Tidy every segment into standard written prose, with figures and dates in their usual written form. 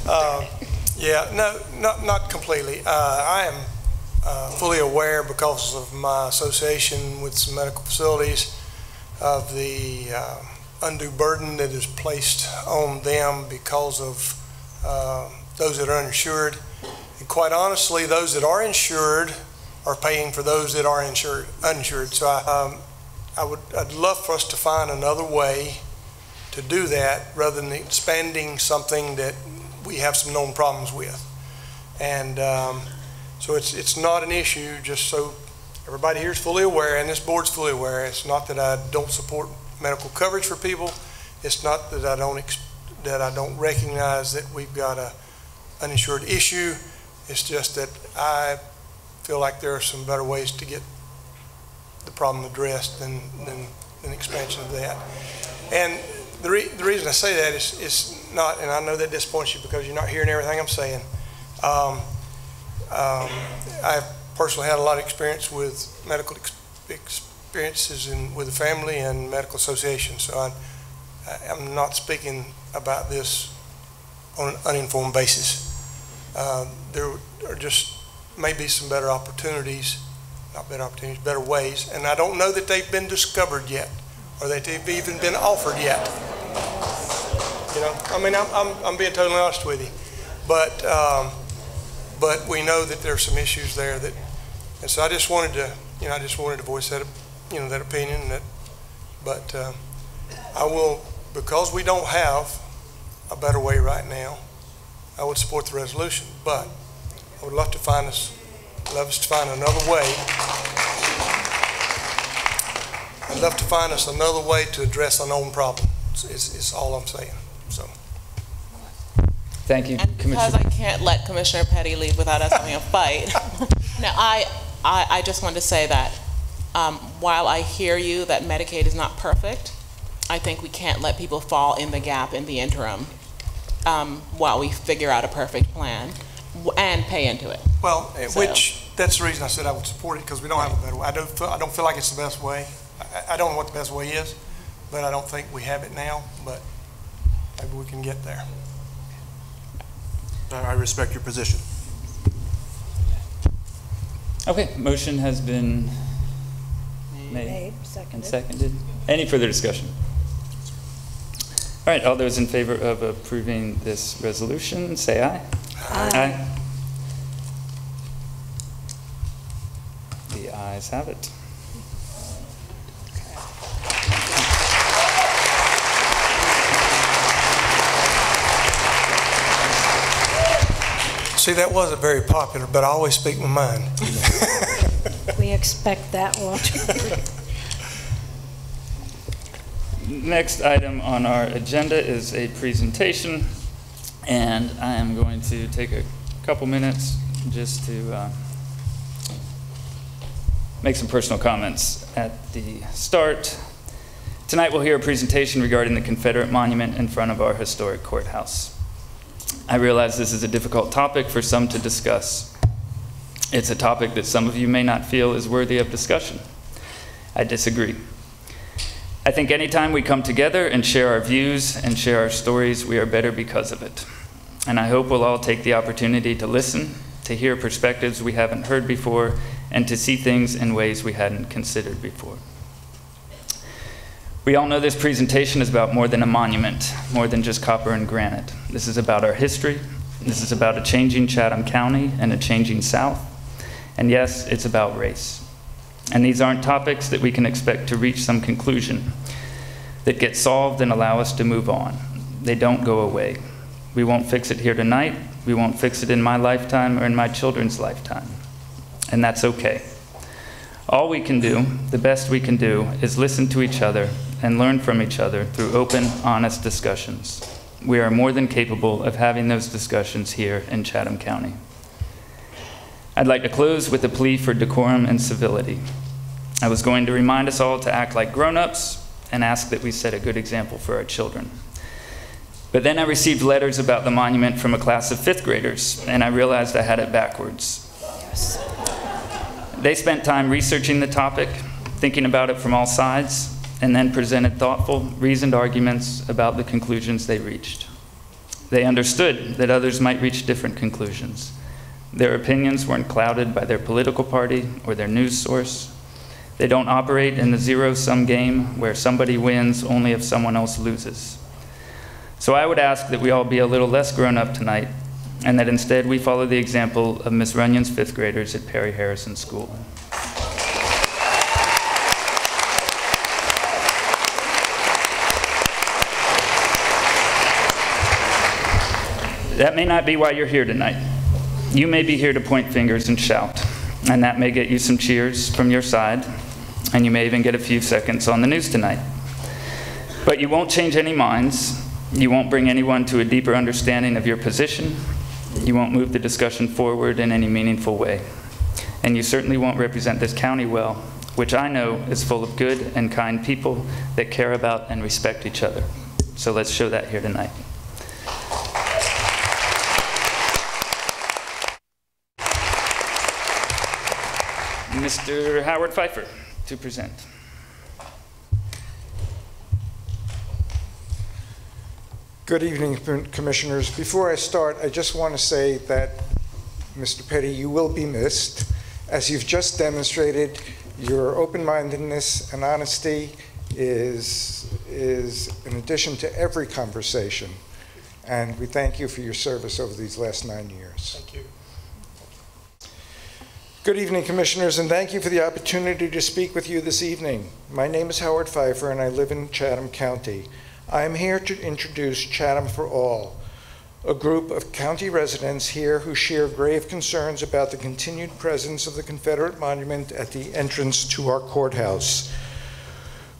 Yeah, no, not completely. I am fully aware, because of my association with some medical facilities, of the undue burden that is placed on them because of those that are uninsured. And quite honestly, those that are insured are paying for those that are uninsured. So I'd love for us to find another way to do that rather than expanding something that we have some known problems with. And so it's not an issue, just so everybody here is fully aware, and this board's fully aware. It's not that I don't support medical coverage for people. It's not that I don't recognize that we've got a uninsured issue. It's just that I feel like there are some better ways to get the problem addressed than expansion of that. And the reason I say that is not, and I know that disappoints you because you're not hearing everything I'm saying. I've personally had a lot of experience with medical experiences with the family and medical associations, so I'm not speaking about this on an uninformed basis. There are just maybe some better opportunities, not better opportunities, better ways, and I don't know that they've been discovered yet, or that they've even been offered yet. You know, I mean, I'm being totally honest with you, but we know that there are some issues there that, and so I just wanted to voice that, that opinion. But I will, because we don't have a better way right now, I would support the resolution, but I would love us to find another way. I'd love to find us another way to address a known problem. It's all I'm saying. So. Thank you, and Commissioner. Because I can't let Commissioner Petty leave without us having a fight. Now, I just want to say that while I hear you that Medicaid is not perfect, I think we can't let people fall in the gap in the interim while we figure out a perfect plan and pay into it. Well, that's the reason I said I would support it, because we don't have a better way. I don't feel like it's the best way. I don't know what the best way is, but I don't think we have it now, but maybe we can get there. I respect your position. Okay, motion has been made and seconded. Any further discussion? All right, all those in favor of approving this resolution, say aye. Aye. The ayes have it. See, that wasn't very popular, but I always speak my mind. We expect that, Walter. Next item on our agenda is a presentation, and I am going to take a couple minutes just to make some personal comments at the start. Tonight we'll hear a presentation regarding the Confederate monument in front of our historic courthouse. I realize this is a difficult topic for some to discuss. It's a topic that some of you may not feel is worthy of discussion. I disagree. I think anytime we come together and share our views and share our stories, we are better because of it. And I hope we'll all take the opportunity to listen, to hear perspectives we haven't heard before, and to see things in ways we hadn't considered before. We all know this presentation is about more than a monument, more than just copper and granite. This is about our history. This is about a changing Chatham County and a changing South. And yes, it's about race. And these aren't topics that we can expect to reach some conclusion that get solved and allow us to move on. They don't go away. We won't fix it here tonight. We won't fix it in my lifetime or in my children's lifetime. And that's okay. All we can do, the best we can do, is listen to each other and learn from each other through open, honest discussions. We are more than capable of having those discussions here in Chatham County. I'd like to close with a plea for decorum and civility. I was going to remind us all to act like grown-ups and ask that we set a good example for our children. But then I received letters about the monument from a class of 5th graders, and I realized I had it backwards. Yes. They spent time researching the topic, thinking about it from all sides, and then presented thoughtful, reasoned arguments about the conclusions they reached. They understood that others might reach different conclusions. Their opinions weren't clouded by their political party or their news source. They don't operate in the zero-sum game where somebody wins only if someone else loses. So I would ask that we all be a little less grown up tonight, and that instead we follow the example of Miss Runyon's fifth graders at Perry Harrison School. That may not be why you're here tonight. You may be here to point fingers and shout, and that may get you some cheers from your side, and you may even get a few seconds on the news tonight. But you won't change any minds. You won't bring anyone to a deeper understanding of your position. You won't move the discussion forward in any meaningful way. And you certainly won't represent this county well, which I know is full of good and kind people that care about and respect each other. So let's show that here tonight. Mr. Howard Pfeiffer to present. Good evening, Commissioners. Before I start, I just want to say that, Mr. Petty, you will be missed. As you've just demonstrated, your open-mindedness and honesty is an addition to every conversation. And we thank you for your service over these last 9 years. Thank you. Good evening, Commissioners, and thank you for the opportunity to speak with you this evening. My name is Howard Pfeiffer, and I live in Chatham County. I am here to introduce Chatham for All, a group of county residents here who share grave concerns about the continued presence of the Confederate monument at the entrance to our courthouse.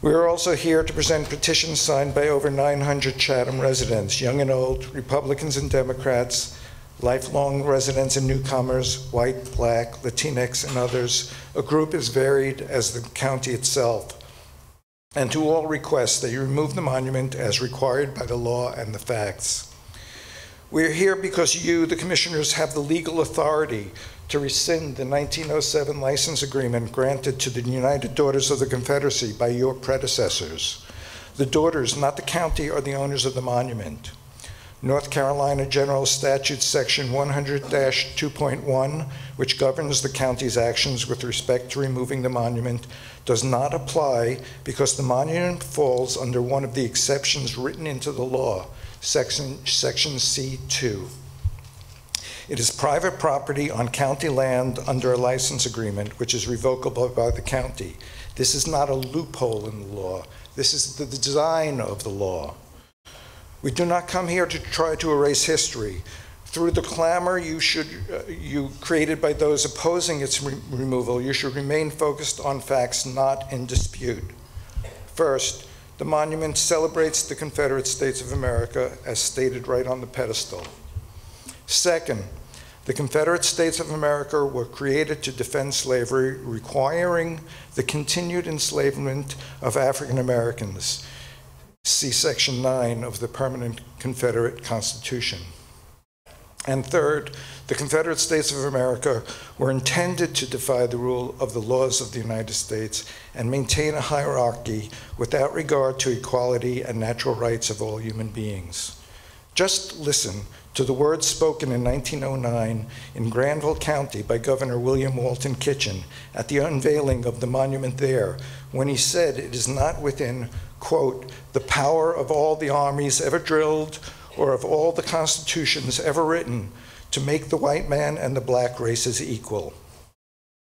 We are also here to present petitions signed by over 900 Chatham residents, young and old, Republicans and Democrats, lifelong residents and newcomers, white, black, Latinx, and others, a group as varied as the county itself, and to all request that you remove the monument as required by the law and the facts. We are here because you, the Commissioners, have the legal authority to rescind the 1907 license agreement granted to the United Daughters of the Confederacy by your predecessors. The daughters, not the county, are the owners of the monument. North Carolina General Statute Section 100-2.1, which governs the county's actions with respect to removing the monument, does not apply because the monument falls under one of the exceptions written into the law, Section C2. It is private property on county land under a license agreement, which is revocable by the county. This is not a loophole in the law. This is the design of the law. We do not come here to try to erase history. Through the clamor you created by those opposing its removal, you should remain focused on facts not in dispute. First, the monument celebrates the Confederate States of America as stated right on the pedestal. Second, the Confederate States of America were created to defend slavery, requiring the continued enslavement of African Americans. See Section 9 of the Permanent Confederate Constitution. And third, the Confederate States of America were intended to defy the rule of the laws of the United States and maintain a hierarchy without regard to equality and natural rights of all human beings. Just listen to the words spoken in 1909 in Granville County by Governor William Walton Kitchen at the unveiling of the monument there, when he said it is not within, quote, the power of all the armies ever drilled or of all the constitutions ever written to make the white man and the black races equal.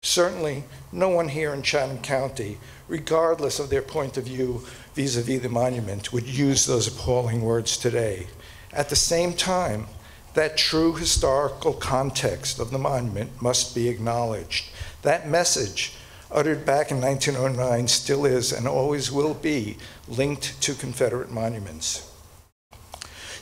Certainly, no one here in Chatham County, regardless of their point of view vis-a-vis the monument, would use those appalling words today. At the same time, that true historical context of the monument must be acknowledged. That message, uttered back in 1909, still is and always will be linked to Confederate monuments.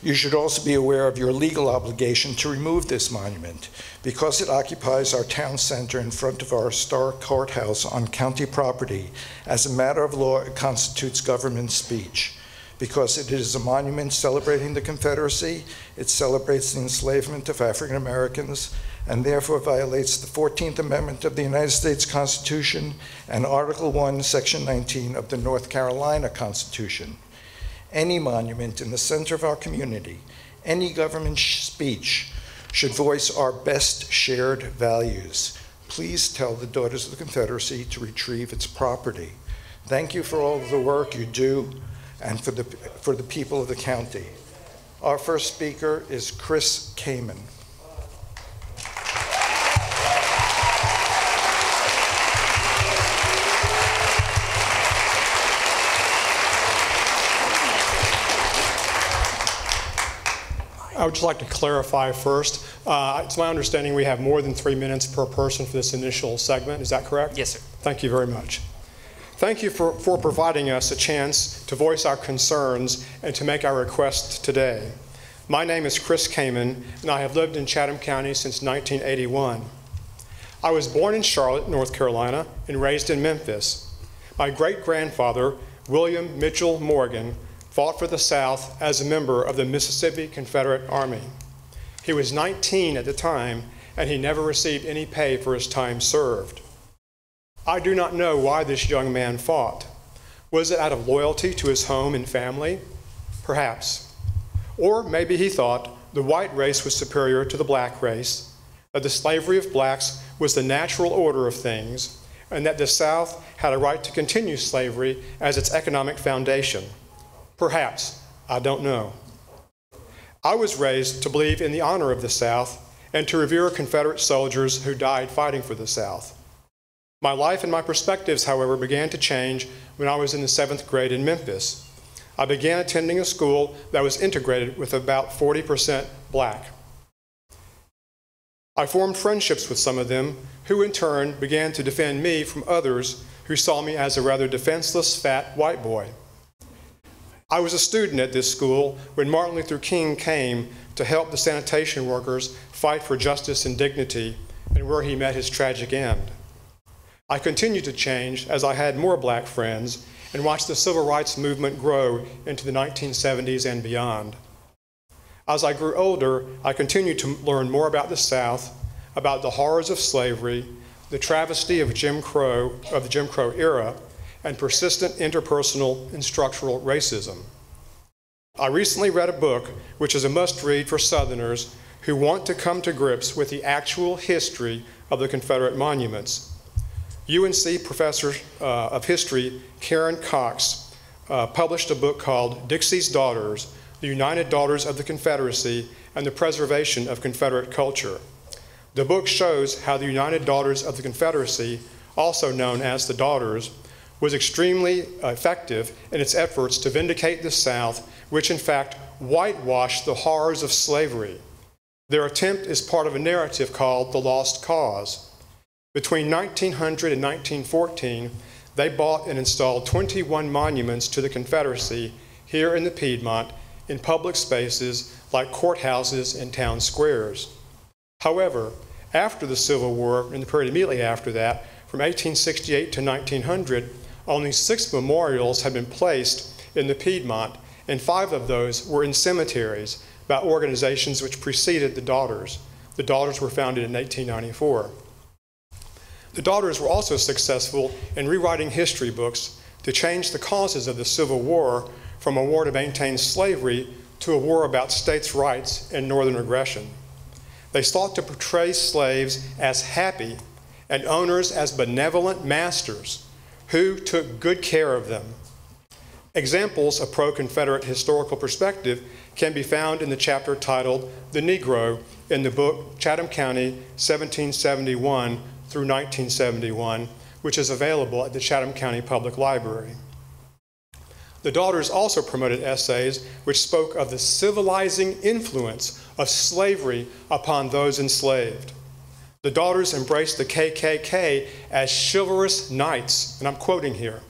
You should also be aware of your legal obligation to remove this monument because it occupies our town center in front of our historic courthouse on county property. As a matter of law, it constitutes government speech. Because it is a monument celebrating the Confederacy, it celebrates the enslavement of African Americans, and therefore violates the 14th Amendment of the United States Constitution and Article 1, Section 19 of the North Carolina Constitution. Any monument in the center of our community, Any government speech should voice our best shared values. Please tell the Daughters of the Confederacy to retrieve its property. Thank you for all of the work you do and for the people of the county. Our first speaker is Chris Kamen. I would just like to clarify first. It's my understanding we have more than 3 minutes per person for this initial segment. Is that correct? Yes, sir. Thank you very much. Thank you for providing us a chance to voice our concerns and to make our requests today. My name is Chris Kamen, and I have lived in Chatham County since 1981. I was born in Charlotte, North Carolina, and raised in Memphis. My great-grandfather, William Mitchell Morgan, fought for the South as a member of the Mississippi Confederate Army. He was 19 at the time, and he never received any pay for his time served. I do not know why this young man fought. Was it out of loyalty to his home and family? Perhaps. Or maybe he thought the white race was superior to the black race, that the slavery of blacks was the natural order of things, and that the South had a right to continue slavery as its economic foundation. Perhaps. I don't know. I was raised to believe in the honor of the South and to revere Confederate soldiers who died fighting for the South. My life and my perspectives, however, began to change when I was in the 7th grade in Memphis. I began attending a school that was integrated with about 40% black. I formed friendships with some of them, who in turn began to defend me from others who saw me as a rather defenseless, fat white boy. I was a student at this school when Martin Luther King came to help the sanitation workers fight for justice and dignity, and where he met his tragic end. I continued to change as I had more black friends and watched the civil rights movement grow into the 1970s and beyond. As I grew older, I continued to learn more about the South, about the horrors of slavery, the travesty of the Jim Crow era, and persistent interpersonal and structural racism. I recently read a book which is a must-read for Southerners who want to come to grips with the actual history of the Confederate monuments. UNC professor of history Karen Cox published a book called Dixie's Daughters, The United Daughters of the Confederacy and the Preservation of Confederate Culture. The book shows how the United Daughters of the Confederacy, also known as the Daughters, was extremely effective in its efforts to vindicate the South, which in fact whitewashed the horrors of slavery. Their attempt is part of a narrative called The Lost Cause. Between 1900 and 1914, they bought and installed 21 monuments to the Confederacy here in the Piedmont in public spaces like courthouses and town squares. However, after the Civil War, and the period immediately after that, from 1868 to 1900, only 6 memorials had been placed in the Piedmont, and 5 of those were in cemeteries by organizations which preceded the Daughters. The Daughters were founded in 1894. The Daughters were also successful in rewriting history books to change the causes of the Civil War from a war to maintain slavery to a war about states' rights and northern aggression. They sought to portray slaves as happy and owners as benevolent masters who took good care of them. Examples of pro-Confederate historical perspective can be found in the chapter titled The Negro in the book Chatham County, 1771 through 1971, which is available at the Chatham County Public Library. The Daughters also promoted essays which spoke of the civilizing influence of slavery upon those enslaved. The Daughters embraced the KKK as chivalrous knights, and I'm quoting here.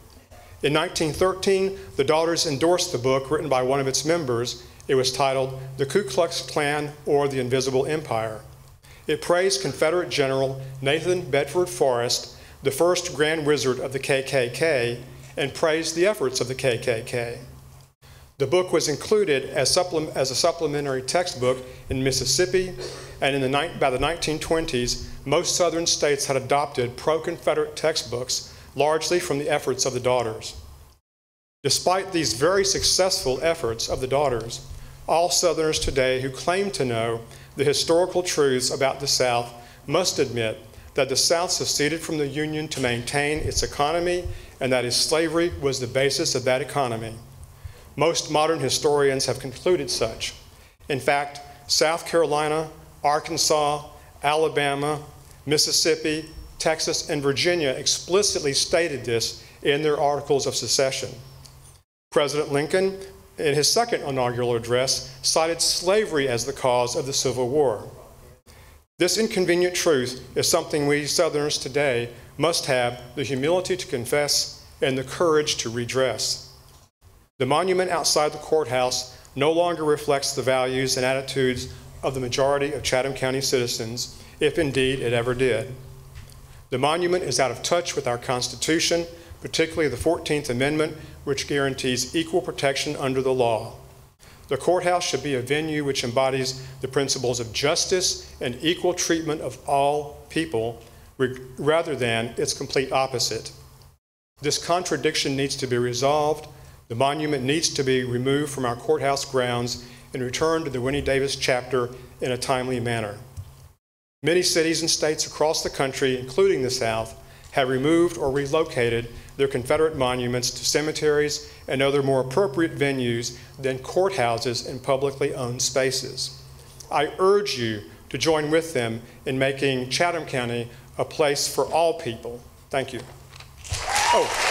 In 1913, the Daughters endorsed the book written by one of its members. It was titled The Ku Klux Klan or the Invisible Empire. It praised Confederate General Nathan Bedford Forrest, the first Grand Wizard of the KKK, and praised the efforts of the KKK. The book was included as a supplementary textbook in Mississippi, and by the 1920s, most Southern states had adopted pro-Confederate textbooks, largely from the efforts of the Daughters. Despite these very successful efforts of the Daughters, All Southerners today who claim to know the historical truths about the South must admit that the South seceded from the Union to maintain its economy and that its slavery was the basis of that economy. Most modern historians have concluded such. In fact, South Carolina, Arkansas, Alabama, Mississippi, Texas, and Virginia explicitly stated this in their articles of secession. President Lincoln, in his second inaugural address, cited slavery as the cause of the Civil War. This inconvenient truth is something we Southerners today must have the humility to confess and the courage to redress. The monument outside the courthouse no longer reflects the values and attitudes of the majority of Chatham County citizens, if indeed it ever did. The monument is out of touch with our Constitution, particularly the 14th Amendment, which guarantees equal protection under the law. The courthouse should be a venue which embodies the principles of justice and equal treatment of all people, rather than its complete opposite. This contradiction needs to be resolved. The monument needs to be removed from our courthouse grounds and returned to the Winnie Davis chapter in a timely manner. Many cities and states across the country, including the South, have removed or relocated their Confederate monuments to cemeteries and other more appropriate venues than courthouses and publicly owned spaces. I urge you to join with them in making Chatham County a place for all people. Thank you. Oh.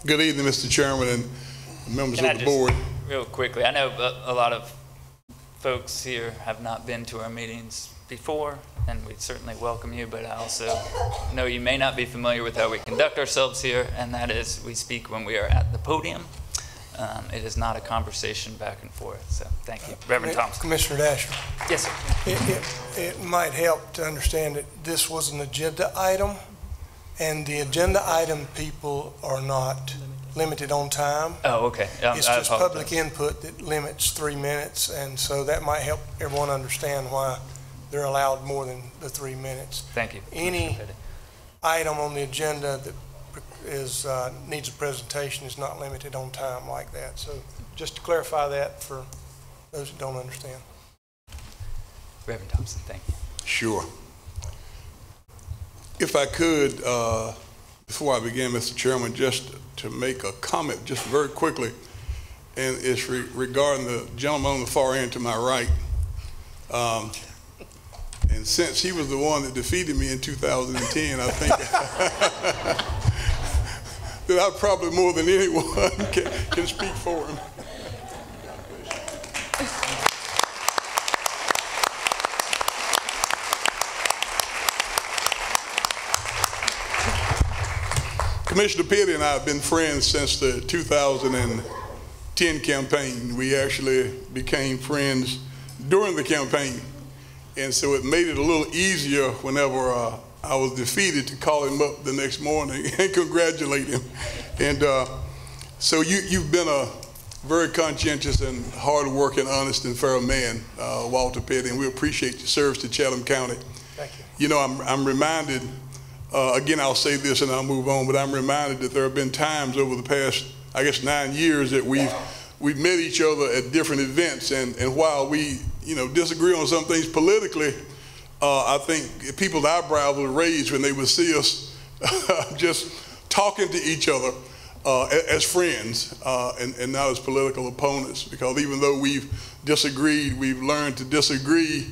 Good evening, Mr. Chairman and members of the board. Real quickly, I know a lot of folks here have not been to our meetings before, and we certainly welcome you, but I also know you may not be familiar with how we conduct ourselves here, and that is we speak when we are at the podium. It is not a conversation back and forth, so thank you. Reverend Thompson. Commissioner Dasher. Yes, sir. It might help to understand that this was an agenda item, and the agenda item people are not limited on time. Oh, okay. It's just public input that limits 3 minutes, and so that might help everyone understand why they're allowed more than the 3 minutes. Thank you. Any item on the agenda that is needs a presentation is not limited on time like that. So just to clarify that for those that don't understand. Reverend Thompson, thank you. Sure. If I could, before I begin, Mr. Chairman, just to make a comment just very quickly, and it's regarding the gentleman on the far end to my right. And since he was the one that defeated me in 2010, I think that I probably more than anyone can speak for him. Commissioner Petty and I have been friends since the 2010 campaign. We actually became friends during the campaign. And so it made it a little easier whenever I was defeated to call him up the next morning and congratulate him. And so you've been a very conscientious and hard-working, honest and fair man, Walter Petty, and we appreciate your service to Chatham County. Thank you. You know, I'm reminded, again, I'll say this and I'll move on, but I'm reminded that there have been times over the past, I guess, 9 years that we've met each other at different events, and while we, you know, disagree on some things politically, I think people's eyebrows would raise when they would see us just talking to each other as friends and not as political opponents, because even though we've disagreed, we've learned to disagree,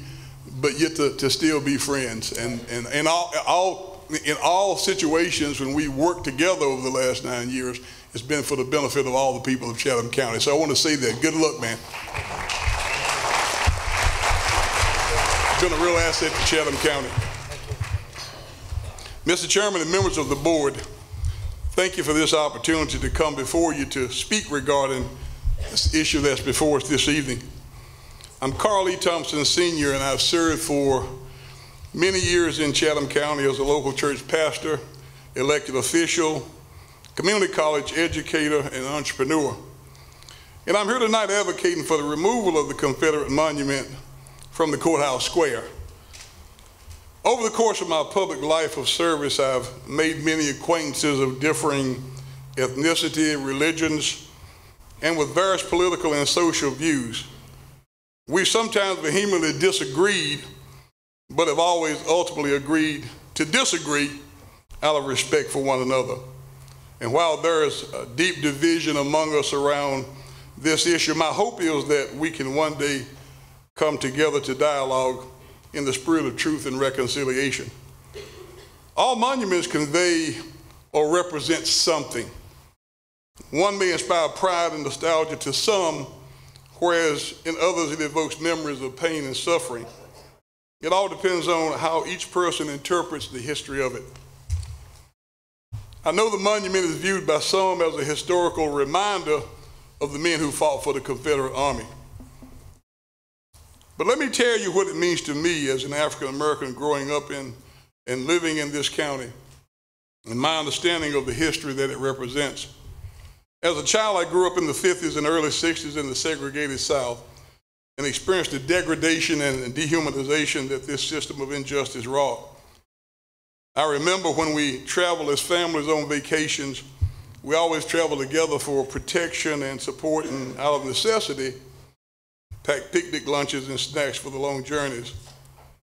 but yet to still be friends. And in all situations when we worked together over the last 9 years, it's been for the benefit of all the people of Chatham County. So I want to say that. Good luck, man. It's been a real asset to Chatham County. Mr. Chairman and members of the board, thank you for this opportunity to come before you to speak regarding this issue that's before us this evening. I'm Carl E. Thompson Sr., and I've served for many years in Chatham County as a local church pastor, elected official, community college educator, and entrepreneur. And I'm here tonight advocating for the removal of the Confederate monument from the courthouse square. Over the course of my public life of service, I've made many acquaintances of differing ethnicity, religions, and with various political and social views. We sometimes vehemently disagreed, but have always ultimately agreed to disagree out of respect for one another. And while there is a deep division among us around this issue, my hope is that we can one day come together to dialogue in the spirit of truth and reconciliation. All monuments convey or represent something. One may inspire pride and nostalgia to some, whereas in others it evokes memories of pain and suffering. It all depends on how each person interprets the history of it. I know the monument is viewed by some as a historical reminder of the men who fought for the Confederate Army. But let me tell you what it means to me as an African American growing up in and living in this county, and my understanding of the history that it represents. As a child, I grew up in the 50s and early 60s in the segregated South and experienced the degradation and dehumanization that this system of injustice wrought. I remember when we traveled as families on vacations, we always traveled together for protection and support, and out of necessity, packed picnic lunches and snacks for the long journeys.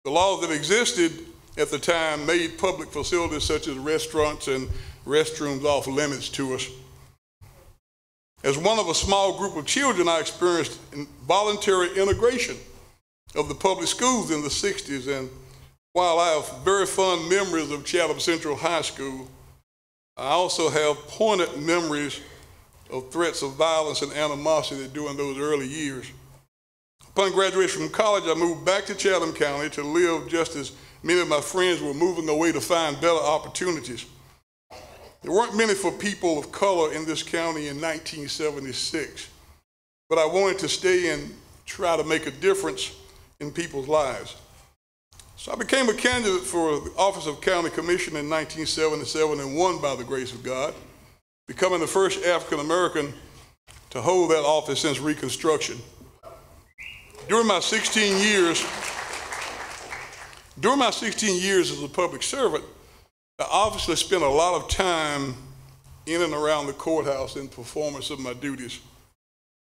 The laws that existed at the time made public facilities such as restaurants and restrooms off limits to us. As one of a small group of children, I experienced voluntary integration of the public schools in the 60s, and while I have very fond memories of Chatham Central High School, I also have poignant memories of threats of violence and animosity during those early years. Upon graduation from college, I moved back to Chatham County to live just as many of my friends were moving away to find better opportunities. There weren't many for people of color in this county in 1976, but I wanted to stay and try to make a difference in people's lives. So I became a candidate for the office of county commissioner in 1977 and won by the grace of God, becoming the first African American to hold that office since Reconstruction. During my 16 years as a public servant, I obviously spent a lot of time in and around the courthouse in performance of my duties.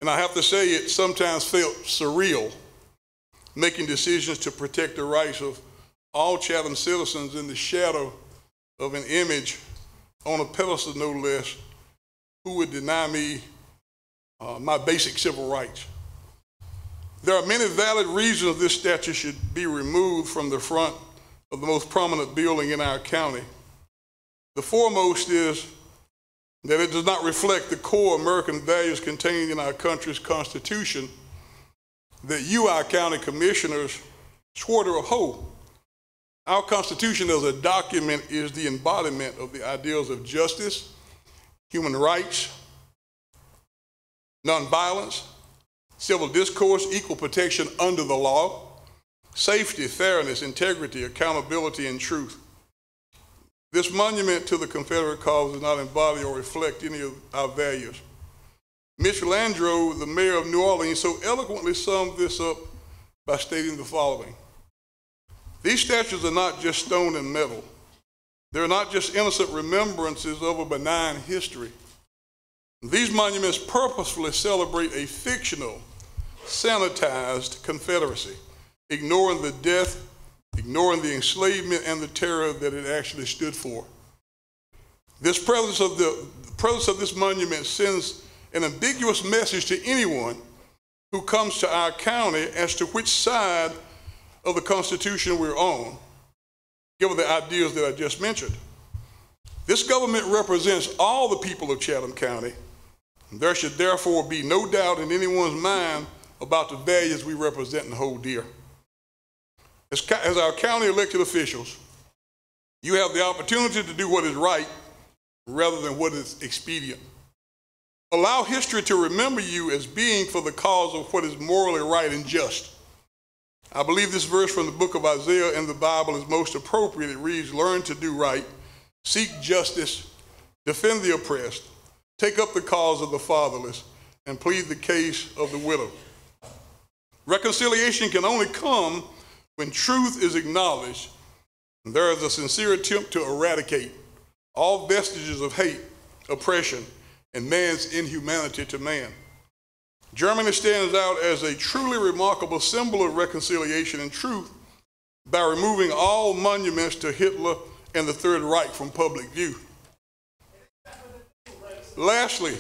And I have to say, it sometimes felt surreal, making decisions to protect the rights of all Chatham citizens in the shadow of an image on a pedestal, no less, who would deny me my basic civil rights. There are many valid reasons this statue should be removed from the front of the most prominent building in our county. The foremost is that it does not reflect the core American values contained in our country's Constitution that you, our county commissioners, swore to uphold. Our Constitution as a document is the embodiment of the ideals of justice, human rights, nonviolence, civil discourse, equal protection under the law, safety, fairness, integrity, accountability, and truth. This monument to the Confederate cause does not embody or reflect any of our values. Mitch Landrieu, the mayor of New Orleans, so eloquently summed this up by stating the following: these statues are not just stone and metal. They're not just innocent remembrances of a benign history. These monuments purposefully celebrate a fictional, sanitized Confederacy, ignoring the death, ignoring the enslavement and the terror that it actually stood for. The presence of this monument sends an ambiguous message to anyone who comes to our county as to which side of the Constitution we're on, given the ideas that I just mentioned. This government represents all the people of Chatham County. There should therefore be no doubt in anyone's mind about the values we represent and hold dear. As our county elected officials, you have the opportunity to do what is right rather than what is expedient. Allow history to remember you as being for the cause of what is morally right and just. I believe this verse from the book of Isaiah in the Bible is most appropriate. It reads, learn to do right, seek justice, defend the oppressed, take up the cause of the fatherless, and plead the case of the widow. Reconciliation can only come when truth is acknowledged and there is a sincere attempt to eradicate all vestiges of hate, oppression, and man's inhumanity to man. Germany stands out as a truly remarkable symbol of reconciliation and truth by removing all monuments to Hitler and the Third Reich from public view. Lastly,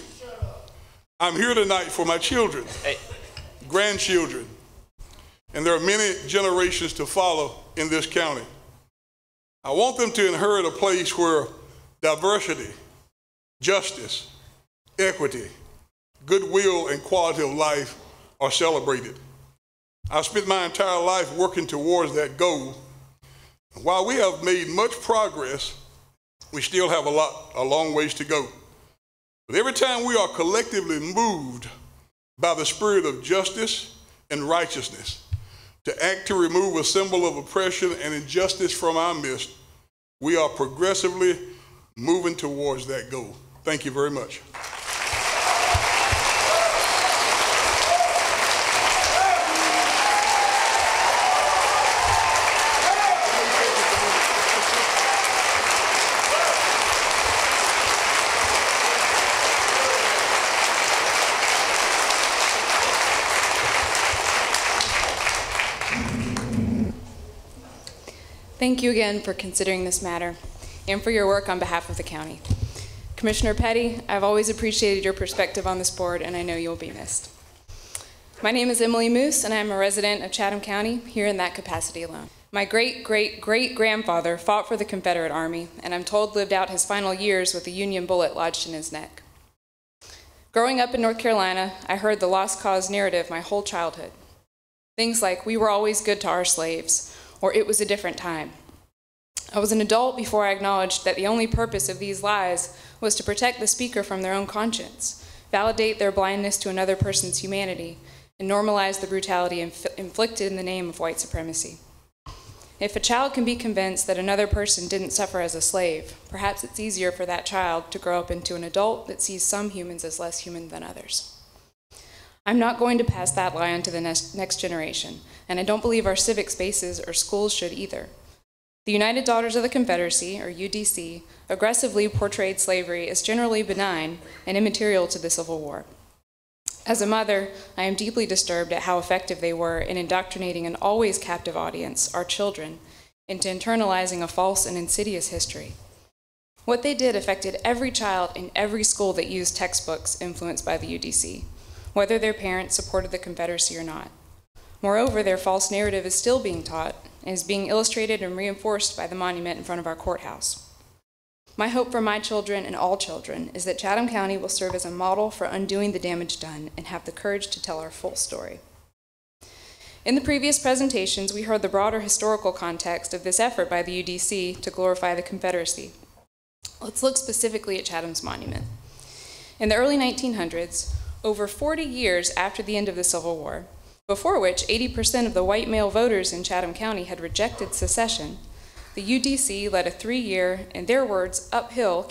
I'm here tonight for my children, grandchildren, and there are many generations to follow in this county. I want them to inherit a place where diversity, justice, equity, goodwill, and quality of life are celebrated. I've spent my entire life working towards that goal. While we have made much progress, we still have a long ways to go. But every time we are collectively moved by the spirit of justice and righteousness to act to remove a symbol of oppression and injustice from our midst, we are progressively moving towards that goal. Thank you very much. Thank you again for considering this matter and for your work on behalf of the county. Commissioner Petty, I've always appreciated your perspective on this board, and I know you'll be missed. My name is Emily Moose, and I'm a resident of Chatham County, here in that capacity alone. My great-great-great-grandfather fought for the Confederate Army, and I'm told lived out his final years with a Union bullet lodged in his neck. Growing up in North Carolina, I heard the lost cause narrative my whole childhood. Things like, we were always good to our slaves, or it was a different time. I was an adult before I acknowledged that the only purpose of these lies was to protect the speaker from their own conscience, validate their blindness to another person's humanity, and normalize the brutality inflicted in the name of white supremacy. If a child can be convinced that another person didn't suffer as a slave, perhaps it's easier for that child to grow up into an adult that sees some humans as less human than others. I'm not going to pass that lie on to the next generation, and I don't believe our civic spaces or schools should either. The United Daughters of the Confederacy, or UDC, aggressively portrayed slavery as generally benign and immaterial to the Civil War. As a mother, I am deeply disturbed at how effective they were in indoctrinating an always captive audience, our children, into internalizing a false and insidious history. What they did affected every child in every school that used textbooks influenced by the UDC, whether their parents supported the Confederacy or not. Moreover, their false narrative is still being taught and is being illustrated and reinforced by the monument in front of our courthouse. My hope for my children and all children is that Chatham County will serve as a model for undoing the damage done and have the courage to tell our full story. In the previous presentations, we heard the broader historical context of this effort by the UDC to glorify the Confederacy. Let's look specifically at Chatham's monument. In the early 1900s, over 40 years after the end of the Civil War, before which 80% of the white male voters in Chatham County had rejected secession, the UDC led a 3-year, in their words, uphill campaign